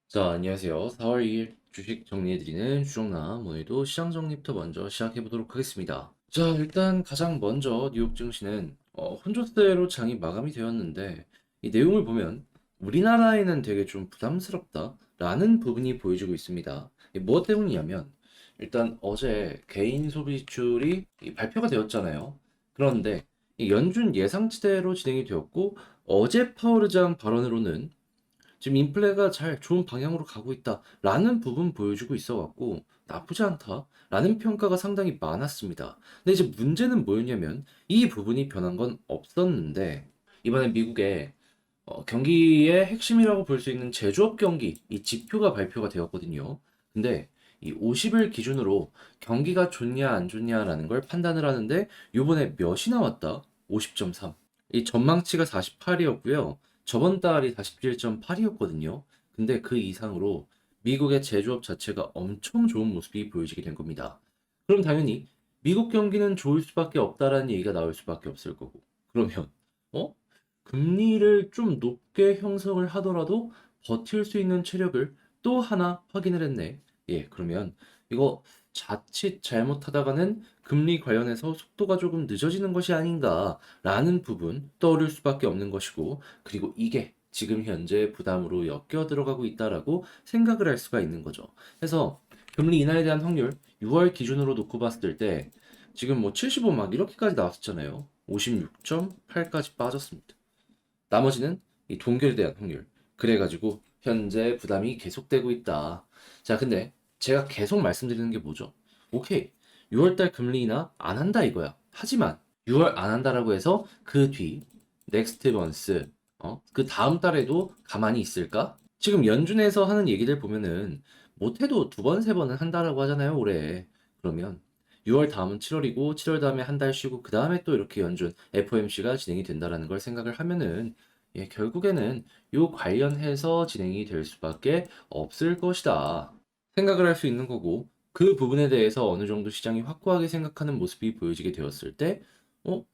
자, 안녕하세요. 4월 2일 주식 정리해드리는 주정남 오늘도 시장 정리부터 먼저 시작해보도록 하겠습니다. 자, 일단 가장 먼저 뉴욕 증시는 혼조세로 장이 마감이 되었는데 이 내용을 보면 우리나라에는 되게 좀 부담스럽다라는 부분이 보여지고 있습니다. 이게 무엇 때문이냐면 일단 어제 개인 소비 지출이 발표가 되었잖아요. 그런데 이 연준 예상치대로 진행이 되었고 어제 파월 의장 발언으로는 지금 인플레가 잘 좋은 방향으로 가고 있다라는 부분 보여주고 있어갖고 나쁘지 않다라는 평가가 상당히 많았습니다. 근데 이제 문제는 뭐였냐면 이 부분이 변한 건 없었는데 이번에 미국의 경기의 핵심이라고 볼 수 있는 제조업 경기 이 지표가 발표가 되었거든요. 근데 이 50일 기준으로 경기가 좋냐 안 좋냐라는 걸 판단을 하는데 요번에 몇이 나왔다? 50.3. 이 전망치가 48이었고요. 저번 달이 47.8이었거든요. 근데 그 이상으로 미국의 제조업 자체가 엄청 좋은 모습이 보여지게 된 겁니다. 그럼 당연히 미국 경기는 좋을 수밖에 없다라는 얘기가 나올 수밖에 없을 거고. 그러면 어? 금리를 좀 높게 형성을 하더라도 버틸 수 있는 체력을 또 하나 확인을 했네. 예, 그러면 이거 자칫 잘못하다가는 금리 관련해서 속도가 조금 늦어지는 것이 아닌가라는 부분 떠오를 수밖에 없는 것이고, 그리고 이게 지금 현재 부담으로 엮여 들어가고 있다라고 생각을 할 수가 있는 거죠. 그래서 금리 인하에 대한 확률 6월 기준으로 놓고 봤을 때 지금 뭐 75 막 이렇게까지 나왔었잖아요. 56.8까지 빠졌습니다. 나머지는 이 동결에 대한 확률. 그래가지고 현재 부담이 계속되고 있다. 자, 근데 제가 계속 말씀드리는 게 뭐죠? 오케이. 6월달 금리 인하 안 한다 이거야. 하지만 6월 안 한다라고 해서 그 뒤 넥스트 먼스 그 다음 달에도 가만히 있을까? 지금 연준에서 하는 얘기들 보면은 못해도 두 번, 세 번은 한다라고 하잖아요, 올해. 그러면 6월 다음은 7월이고 7월 다음에 한 달 쉬고 그 다음에 또 이렇게 연준 FOMC가 진행이 된다라는 걸 생각을 하면은 예, 결국에는 요 관련해서 진행이 될 수밖에 없을 것이다. 생각을 할 수 있는 거고 그 부분에 대해서 어느 정도 시장이 확고하게 생각하는 모습이 보여지게 되었을 때 어?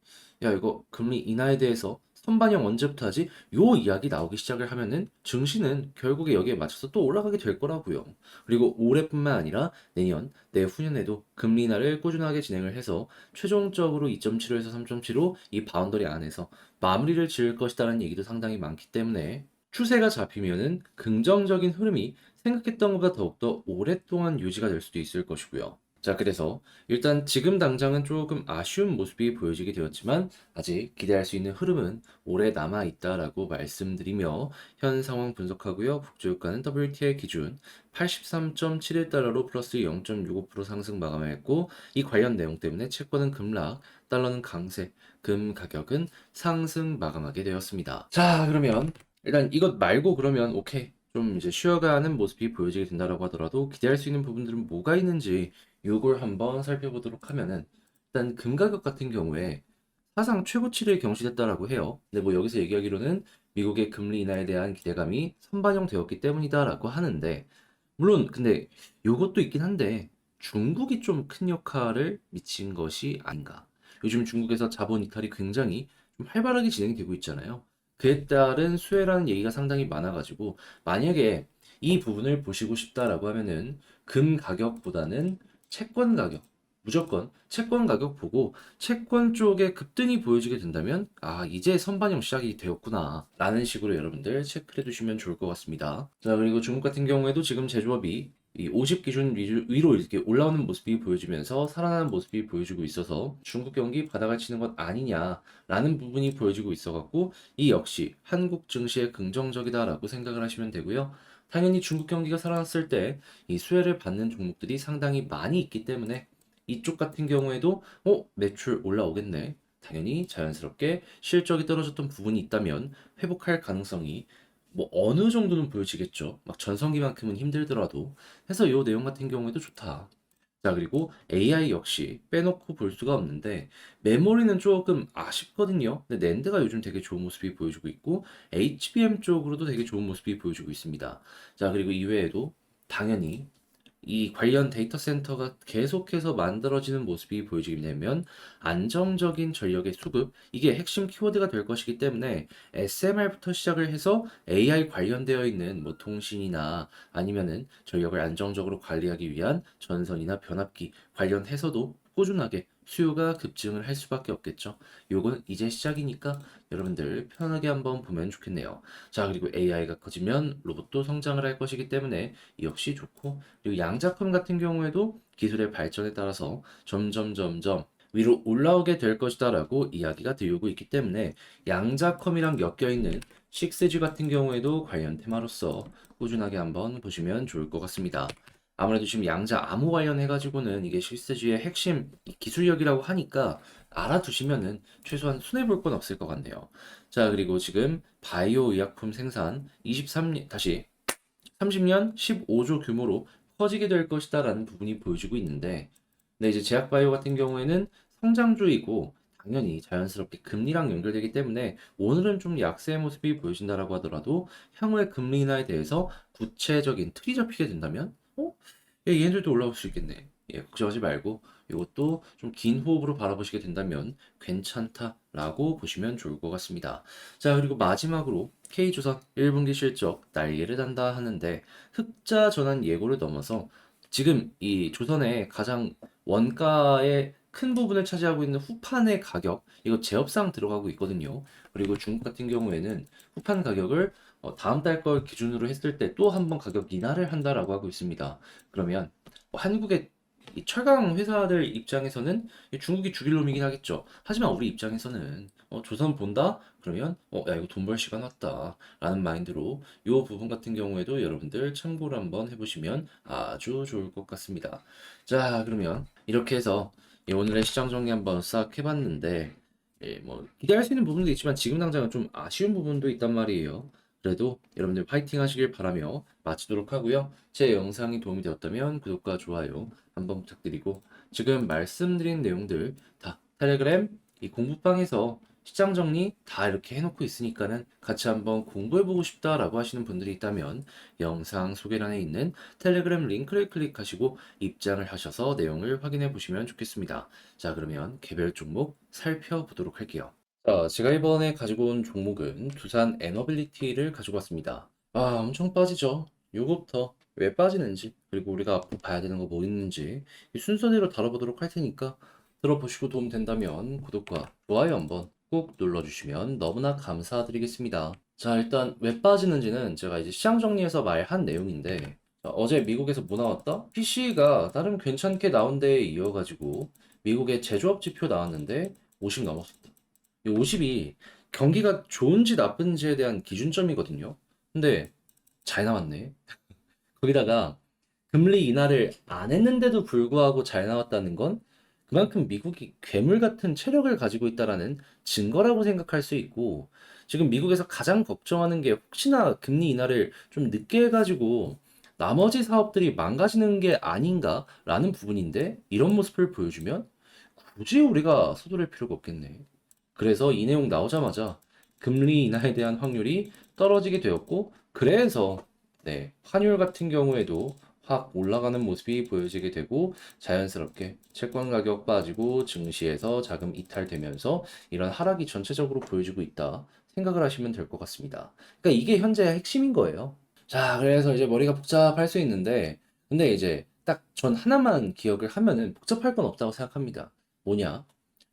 야, 이거 금리 인하에 대해서 선반영 언제부터 하지? 요 이야기 나오기 시작을 하면은 증시는 결국에 여기에 맞춰서 또 올라가게 될 거라고요. 그리고 올해뿐만 아니라 내년, 내후년에도 금리 인하를 꾸준하게 진행을 해서 최종적으로 2.75에서 3.75 이 바운더리 안에서 마무리를 지을 것이다라는 얘기도 상당히 많기 때문에 추세가 잡히면은 긍정적인 흐름이 생각했던 것보다 더욱더 오랫동안 유지가 될 수도 있을 것이고요. 자, 그래서 일단 지금 당장은 조금 아쉬운 모습이 보여지게 되었지만 아직 기대할 수 있는 흐름은 오래 남아 있다라고 말씀드리며 현 상황 분석하고요. 국제유가는 WTI 기준 83.71달러로 플러스 0.65% 상승 마감했고 이 관련 내용 때문에 채권은 급락, 달러는 강세, 금 가격은 상승 마감하게 되었습니다. 자, 그러면 일단 이것 말고 그러면 오케이. 좀 이제 쉬어가는 모습이 보여지게 된다라고 하더라도 기대할 수 있는 부분들은 뭐가 있는지 요걸 한번 살펴보도록 하면은 일단 금 가격 같은 경우에 사상 최고치를 경신했다라고 해요. 근데 뭐 여기서 얘기하기로는 미국의 금리 인하에 대한 기대감이 선반영되었기 때문이다라고 하는데 물론 근데 요것도 있긴 한데 중국이 좀 큰 역할을 미친 것이 아닌가. 요즘 중국에서 자본 이탈이 굉장히 좀 활발하게 진행이 되고 있잖아요. 그에 따른 수혜라는 얘기가 상당히 많아가지고 만약에 이 부분을 보시고 싶다라고 하면은 금 가격보다는 채권 가격 무조건 채권 가격 보고 채권 쪽에 급등이 보여지게 된다면 아 이제 선반영 시작이 되었구나 라는 식으로 여러분들 체크해 두시면 좋을 것 같습니다. 자, 그리고 중국 같은 경우에도 지금 제조업이 이 50 기준 위로 이렇게 올라오는 모습이 보여지면서 살아나는 모습이 보여지고 있어서 중국 경기 바닥을 치는 것 아니냐라는 부분이 보여지고 있어갖고 이 역시 한국 증시에 긍정적이다라고 생각을 하시면 되고요. 당연히 중국 경기가 살아났을 때 이 수혜를 받는 종목들이 상당히 많이 있기 때문에 이쪽 같은 경우에도 매출 올라오겠네. 당연히 자연스럽게 실적이 떨어졌던 부분이 있다면 회복할 가능성이 뭐 어느 정도는 보여지겠죠. 막 전성기만큼은 힘들더라도. 해서 이 내용 같은 경우에도 좋다. 자, 그리고 AI 역시 빼놓고 볼 수가 없는데 메모리는 조금 아쉽거든요. 근데 낸드가 요즘 되게 좋은 모습이 보여주고 있고 HBM 쪽으로도 되게 좋은 모습이 보여주고 있습니다. 자, 그리고 이외에도 당연히 이 관련 데이터 센터가 계속해서 만들어지는 모습이 보여지게 되면 안정적인 전력의 수급, 이게 핵심 키워드가 될 것이기 때문에 SMR부터 시작을 해서 AI 관련되어 있는 뭐 통신이나 아니면은 전력을 안정적으로 관리하기 위한 전선이나 변압기 관련해서도 꾸준하게 수요가 급증을 할 수밖에 없겠죠. 요건 이제 시작이니까 여러분들 편하게 한번 보면 좋겠네요. 자, 그리고 AI가 커지면 로봇도 성장을 할 것이기 때문에 역시 좋고, 그리고 양자컴 같은 경우에도 기술의 발전에 따라서 점점 위로 올라오게 될 것이다라고 이야기가 되고 있기 때문에 양자컴이랑 엮여 있는 6G 같은 경우에도 관련 테마로서 꾸준하게 한번 보시면 좋을 것 같습니다. 아무래도 지금 양자 암호 관련해 가지고는 이게 6G의 핵심 기술력이라고 하니까 알아두시면은 최소한 손해 볼 건 없을 것 같네요. 자, 그리고 지금 바이오 의약품 생산 23년 다시 30년 15조 규모로 커지게 될 것이다라는 부분이 보여지고 있는데, 근데 이제 제약바이오 같은 경우에는 성장주이고 당연히 자연스럽게 금리랑 연결되기 때문에 오늘은 좀 약세의 모습이 보여진다라고 하더라도 향후의 금리 인하에 대해서 구체적인 틀이 잡히게 된다면, 얘네들도 올라올 수 있겠네. 예, 걱정하지 말고 이것도 좀 긴 호흡으로 바라보시게 된다면 괜찮다라고 보시면 좋을 것 같습니다. 자, 그리고 마지막으로 K조선 1분기 실적 날개를 단다 하는데, 흑자 전환 예고를 넘어서 지금 이 조선의 가장 원가의 큰 부분을 차지하고 있는 후판의 가격, 이거 제협상 들어가고 있거든요. 그리고 중국 같은 경우에는 후판 가격을 다음 달 걸 기준으로 했을 때 또 한 번 가격 인하를 한다라고 하고 있습니다. 그러면 한국의 이 철강 회사들 입장에서는 중국이 죽일 놈이긴 하겠죠. 하지만 우리 입장에서는 조선 본다? 그러면 야, 이거 돈 벌 시간 왔다 라는 마인드로 이 부분 같은 경우에도 여러분들 참고를 한번 해보시면 아주 좋을 것 같습니다. 자, 그러면 이렇게 해서 오늘의 시장 정리 한번 싹 해봤는데, 예, 뭐 기대할 수 있는 부분도 있지만 지금 당장은 좀 아쉬운 부분도 있단 말이에요. 그래도 여러분들 파이팅 하시길 바라며 마치도록 하고요. 제 영상이 도움이 되었다면 구독과 좋아요 한번 부탁드리고, 지금 말씀드린 내용들 다 텔레그램 이 공부방에서 시장 정리 다 이렇게 해놓고 있으니까는 같이 한번 공부해보고 싶다라고 하시는 분들이 있다면 영상 소개란에 있는 텔레그램 링크를 클릭하시고 입장을 하셔서 내용을 확인해 보시면 좋겠습니다. 자, 그러면 개별 종목 살펴보도록 할게요. 자, 제가 이번에 가지고 온 종목은 두산 에너빌리티를 가지고 왔습니다. 엄청 빠지죠. 요거부터 왜 빠지는지, 그리고 우리가 앞으로 봐야 되는 거 뭐 있는지 이 순서대로 다뤄보도록 할 테니까 들어보시고 도움 된다면 구독과 좋아요 한번 꼭 눌러주시면 너무나 감사드리겠습니다. 자, 일단 왜 빠지는지는 제가 이제 시장 정리해서 말한 내용인데, 자, 어제 미국에서 뭐 나왔다? PC가 나름 괜찮게 나온 데에 이어가지고 미국의 제조업 지표 나왔는데 50 넘었습니다. 이 50이 경기가 좋은지 나쁜지에 대한 기준점이거든요. 근데 잘 나왔네. 거기다가 금리 인하를 안 했는데도 불구하고 잘 나왔다는 건 그만큼 미국이 괴물 같은 체력을 가지고 있다라는 증거라고 생각할 수 있고, 지금 미국에서 가장 걱정하는 게 혹시나 금리 인하를 좀 늦게 해가지고 나머지 사업들이 망가지는 게 아닌가라는 부분인데, 이런 모습을 보여주면 굳이 우리가 서두를 필요가 없겠네. 그래서 이 내용 나오자마자 금리 인하에 대한 확률이 떨어지게 되었고, 그래서 네, 환율 같은 경우에도 확 올라가는 모습이 보여지게 되고, 자연스럽게 채권 가격 빠지고 증시에서 자금 이탈되면서 이런 하락이 전체적으로 보여지고 있다 생각을 하시면 될 것 같습니다. 그러니까 이게 현재 핵심인 거예요. 자, 그래서 이제 머리가 복잡할 수 있는데, 근데 이제 딱 전 하나만 기억을 하면은 복잡할 건 없다고 생각합니다. 뭐냐?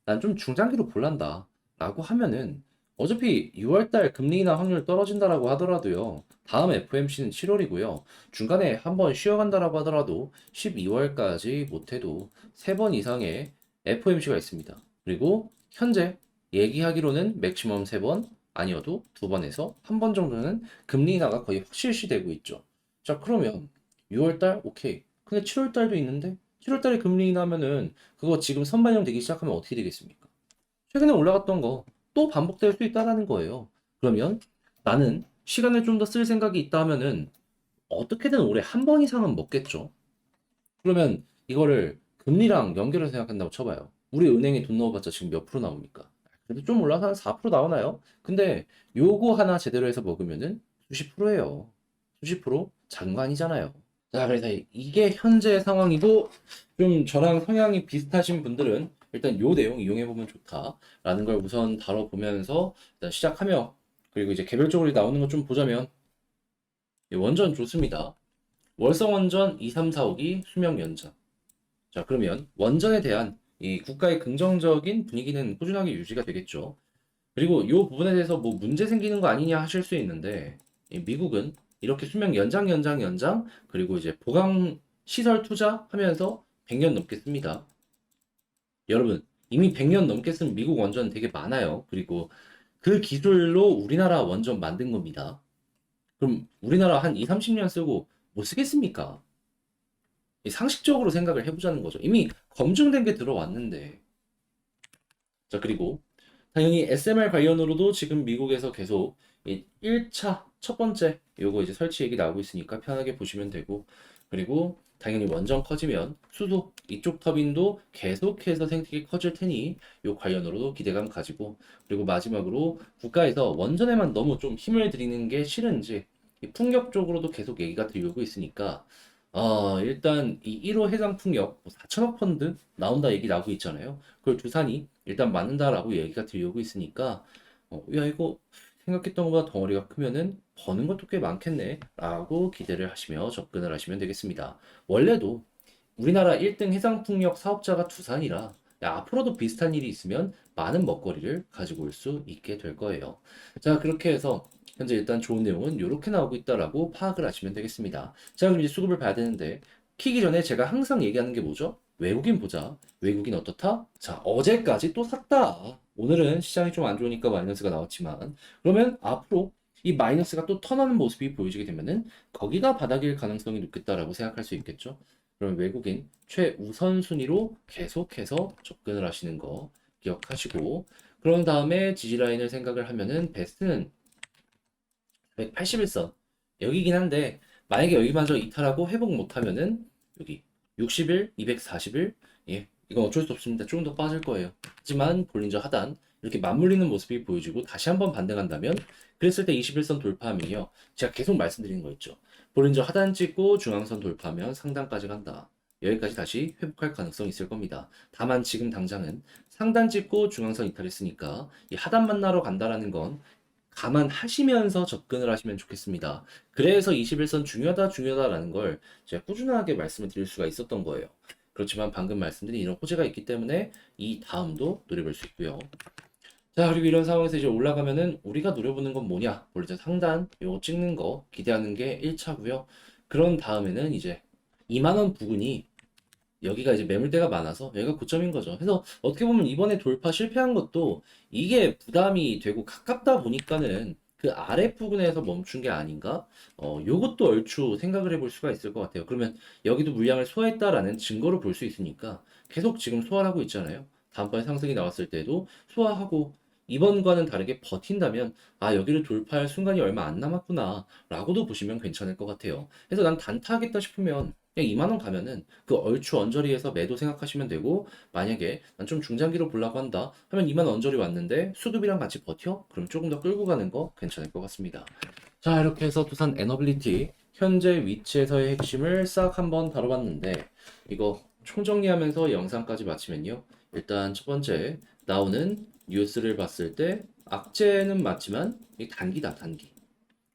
난 좀 중장기로 볼란다 라고 하면은 어차피 6월달 금리 인하 확률 떨어진다라고 하더라도요, 다음 FOMC는 7월이고요, 중간에 한번 쉬어간다라고 하더라도 12월까지 못해도 3번 이상의 FOMC가 있습니다. 그리고 현재 얘기하기로는 맥시멈 3번 아니어도 2번에서 1번 정도는 금리 인하가 거의 확실시되고 있죠. 자, 그러면 6월달 오케이, 근데 7월달도 있는데 7월달에 금리 인하면은 그거 지금 선반영 되기 시작하면 어떻게 되겠습니까? 최근에 올라갔던 거 또 반복될 수 있다라는 거예요. 그러면 나는 시간을 좀 더 쓸 생각이 있다 하면은 어떻게든 올해 한 번 이상은 먹겠죠. 그러면 이거를 금리랑 연결해서 생각한다고 쳐봐요. 우리 은행에 돈 넣어봤자 지금 몇 프로 나옵니까? 그래도 좀 올라서 한 4% 나오나요? 근데 요거 하나 제대로 해서 먹으면은 수십 프로예요. 수십 프로? 작은 거 아니잖아요. 자, 그래서 이게 현재 상황이고, 좀 저랑 성향이 비슷하신 분들은 일단 요 내용 이용해보면 좋다라는 걸 우선 다뤄보면서 일단 시작하며, 그리고 이제 개별적으로 나오는 거 좀 보자면, 원전 좋습니다. 월성 원전 2, 3, 4, 5기 수명 연장. 자, 그러면 원전에 대한 이 국가의 긍정적인 분위기는 꾸준하게 유지가 되겠죠. 그리고 이 부분에 대해서 뭐 문제 생기는 거 아니냐 하실 수 있는데, 이 미국은 이렇게 수명 연장, 연장, 연장, 그리고 이제 보강 시설 투자하면서 100년 넘게 씁니다. 여러분, 이미 100년 넘게 쓴 미국 원전 되게 많아요. 그리고 그 기술로 우리나라 원전 만든 겁니다. 그럼 우리나라 한 2, 30년 쓰고 뭐 쓰겠습니까? 상식적으로 생각을 해보자는 거죠. 이미 검증된 게 들어왔는데. 자, 그리고 당연히 SMR 관련으로도 지금 미국에서 계속 이 1차 첫 번째 요거 이제 설치 얘기 나오고 있으니까 편하게 보시면 되고, 그리고 당연히 원전 커지면 수소 이쪽 터빈도 계속해서 생태계 커질 테니 요 관련으로도 기대감 가지고, 그리고 마지막으로 국가에서 원전에만 너무 좀 힘을 들이는 게 싫은지 이 풍력 쪽으로도 계속 얘기가 들리고 있으니까, 일단 이 1호 해상 풍력 4천억 펀드 나온다 얘기 나오고 있잖아요. 그걸 두산이 일단 맞는다라고 얘기가 들려오고 있으니까, 야, 이거 생각했던 것보다 덩어리가 크면은 버는 것도 꽤 많겠네 라고 기대를 하시며 접근을 하시면 되겠습니다. 원래도 우리나라 1등 해상풍력 사업자가 두산이라, 야, 앞으로도 비슷한 일이 있으면 많은 먹거리를 가지고 올 수 있게 될 거예요. 자, 그렇게 해서 현재 일단 좋은 내용은 이렇게 나오고 있다라고 파악을 하시면 되겠습니다. 자, 그럼 이제 수급을 봐야 되는데, 키기 전에 제가 항상 얘기하는 게 뭐죠? 외국인 보자. 외국인 어떻다? 자, 어제까지 또 샀다. 오늘은 시장이 좀 안 좋으니까 마이너스가 나왔지만, 그러면 앞으로 이 마이너스가 또 턴하는 모습이 보여지게 되면은 거기가 바닥일 가능성이 높겠다라고 생각할 수 있겠죠. 그럼 외국인 최우선 순위로 계속해서 접근을 하시는 거 기억하시고, 그런 다음에 지지라인을 생각을 하면은 베스트는 181선 여기긴 한데, 만약에 여기마저 이탈하고 회복 못하면은 여기 60일, 240일, 예, 이건 어쩔 수 없습니다. 조금 더 빠질 거예요. 하지만 볼린저 하단 이렇게 맞물리는 모습이 보여지고 다시 한번 반등한다면, 그랬을 때 21선 돌파하면요, 제가 계속 말씀드리는 거 있죠. 볼린저 하단 찍고 중앙선 돌파하면 상단까지 간다. 여기까지 다시 회복할 가능성이 있을 겁니다. 다만 지금 당장은 상단 찍고 중앙선 이탈했으니까 이 하단 만나러 간다라는 건 감안하시면서 접근을 하시면 좋겠습니다. 그래서 21선 중요하다라는 걸 제가 꾸준하게 말씀을 드릴 수가 있었던 거예요. 그렇지만 방금 말씀드린 이런 호재가 있기 때문에 이 다음도 노려볼 수 있고요. 자, 그리고 이런 상황에서 이제 올라가면은 우리가 노려보는 건 뭐냐? 원래 이제 상단 요거 찍는 거 기대하는 게 1차고요. 그런 다음에는 이제 2만 원 부근이, 여기가 이제 매물대가 많아서 여기가 고점인 거죠. 그래서 어떻게 보면 이번에 돌파 실패한 것도 이게 부담이 되고 가깝다 보니까는 그 아래 부분에서 멈춘 게 아닌가? 요것도 얼추 생각을 해볼 수가 있을 것 같아요. 그러면 여기도 물량을 소화했다라는 증거를 볼 수 있으니까 계속 지금 소화를 하고 있잖아요. 다음번에 상승이 나왔을 때도 소화하고 이번과는 다르게 버틴다면, 아, 여기를 돌파할 순간이 얼마 안 남았구나 라고도 보시면 괜찮을 것 같아요. 그래서 난 단타하겠다 싶으면 그냥 2만 원 가면은 그 얼추 언저리에서 매도 생각하시면 되고, 만약에 난 좀 중장기로 보려고 한다 하면 2만 원 언저리 왔는데 수급이랑 같이 버텨? 그럼 조금 더 끌고 가는 거 괜찮을 것 같습니다. 자, 이렇게 해서 두산 에너빌리티 현재 위치에서의 핵심을 싹 한번 다뤄봤는데, 이거 총정리하면서 영상까지 마치면요, 일단 첫 번째 나오는 뉴스를 봤을 때 악재는 맞지만 이 단기다, 단기.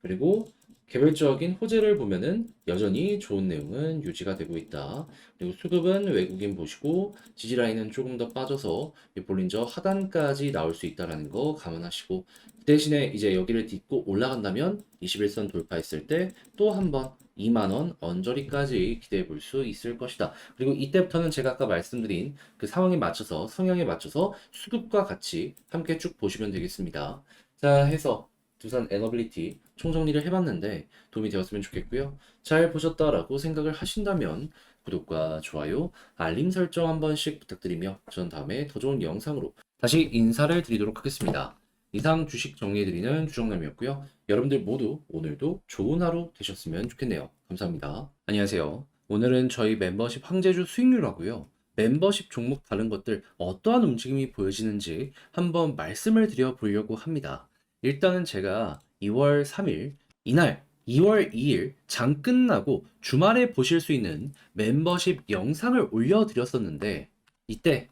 그리고 개별적인 호재를 보면은 여전히 좋은 내용은 유지가 되고 있다. 그리고 수급은 외국인 보시고 지지라인은 조금 더 빠져서 이 볼린저 하단까지 나올 수 있다라는 거 감안하시고, 그 대신에 이제 여기를 딛고 올라간다면 21선 돌파했을 때 또 한번 2만 원 언저리까지 기대해 볼 수 있을 것이다. 그리고 이때부터는 제가 아까 말씀드린 그 상황에 맞춰서, 성향에 맞춰서 수급과 같이 함께 쭉 보시면 되겠습니다. 자, 해서 두산 에너빌리티 총정리를 해봤는데 도움이 되었으면 좋겠고요. 잘 보셨다라고 생각을 하신다면 구독과 좋아요, 알림 설정 한 번씩 부탁드리며 전 다음에 더 좋은 영상으로 다시 인사를 드리도록 하겠습니다. 이상 주식 정리해드리는 주정남이었고요. 여러분들 모두 오늘도 좋은 하루 되셨으면 좋겠네요. 감사합니다. 안녕하세요. 오늘은 저희 멤버십 황제주 수익률하고요, 멤버십 종목 다른 것들 어떠한 움직임이 보여지는지 한번 말씀을 드려 보려고 합니다. 일단은 제가 2월 3일 이날 2월 2일 장 끝나고 주말에 보실 수 있는 멤버십 영상을 올려드렸었는데 이때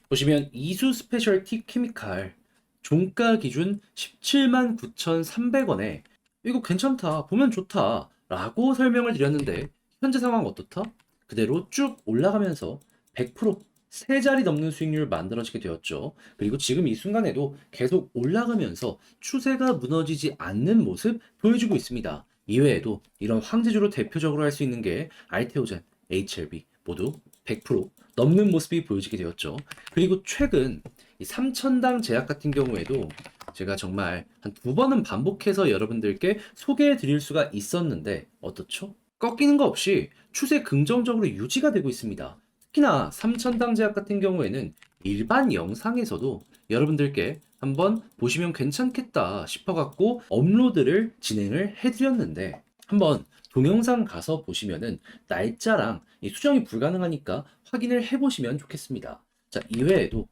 보시면 이수 스페셜티 케미칼 종가 기준 17만 9,300원에 이거 괜찮다, 보면 좋다 라고 설명을 드렸는데 현재 상황 어떻다? 그대로 쭉 올라가면서 100% 세 자리 넘는 수익률 만들어지게 되었죠. 그리고 지금 이 순간에도 계속 올라가면서 추세가 무너지지 않는 모습 보여주고 있습니다. 이외에도 이런 황제주로 대표적으로 할 수 있는 게 알테오젠, HLB 모두 100% 넘는 모습이 보여지게 되었죠. 그리고 최근 이 삼천당 제약 같은 경우에도 제가 정말 한 두 번은 반복해서 여러분들께 소개해 드릴 수가 있었는데 어떻죠? 꺾이는 거 없이 추세 긍정적으로 유지가 되고 있습니다. 특히나 삼천당 제약 같은 경우에는 일반 영상에서도 여러분들께 한번 보시면 괜찮겠다 싶어갖고 업로드를 진행을 해드렸는데 한번 동영상 가서 보시면은 날짜랑 이 수정이 불가능하니까 확인을 해보시면 좋겠습니다. 자, 이외에도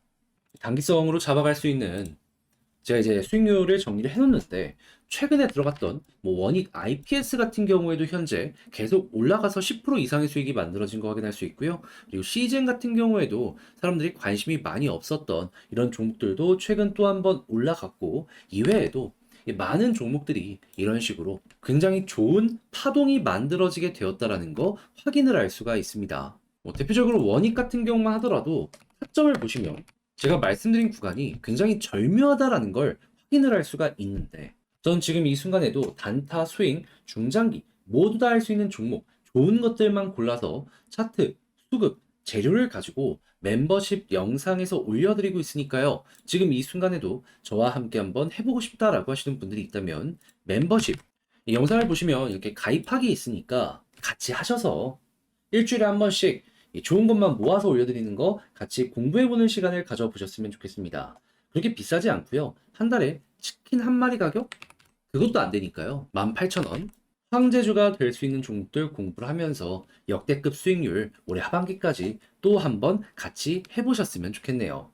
단기성으로 잡아갈 수 있는 제가 이제 수익률을 정리를 해놓는데 최근에 들어갔던 뭐 원익 IPS 같은 경우에도 현재 계속 올라가서 10% 이상의 수익이 만들어진 거 확인할 수 있고요. 그리고 시즌 같은 경우에도 사람들이 관심이 많이 없었던 이런 종목들도 최근 또 한 번 올라갔고 이외에도 이 많은 종목들이 이런 식으로 굉장히 좋은 파동이 만들어지게 되었다라는 거 확인을 할 수가 있습니다. 뭐 대표적으로 원익 같은 경우만 하더라도 타점을 보시면 제가 말씀드린 구간이 굉장히 절묘하다라는 걸 확인을 할 수가 있는데 전 지금 이 순간에도 단타, 스윙, 중장기 모두 다 할 수 있는 종목 좋은 것들만 골라서 차트, 수급, 재료를 가지고 멤버십 영상에서 올려드리고 있으니까요. 지금 이 순간에도 저와 함께 한번 해보고 싶다라고 하시는 분들이 있다면 멤버십 이 영상을 보시면 이렇게 가입하기 있으니까 같이 하셔서 일주일에 한 번씩 이 좋은 것만 모아서 올려드리는 거 같이 공부해보는 시간을 가져보셨으면 좋겠습니다. 그렇게 비싸지 않고요. 한 달에 치킨 한 마리 가격? 그것도 안 되니까요. 18,000원. 황제주가 될 수 있는 종목들 공부를 하면서 역대급 수익률 올해 하반기까지 또 한번 같이 해보셨으면 좋겠네요.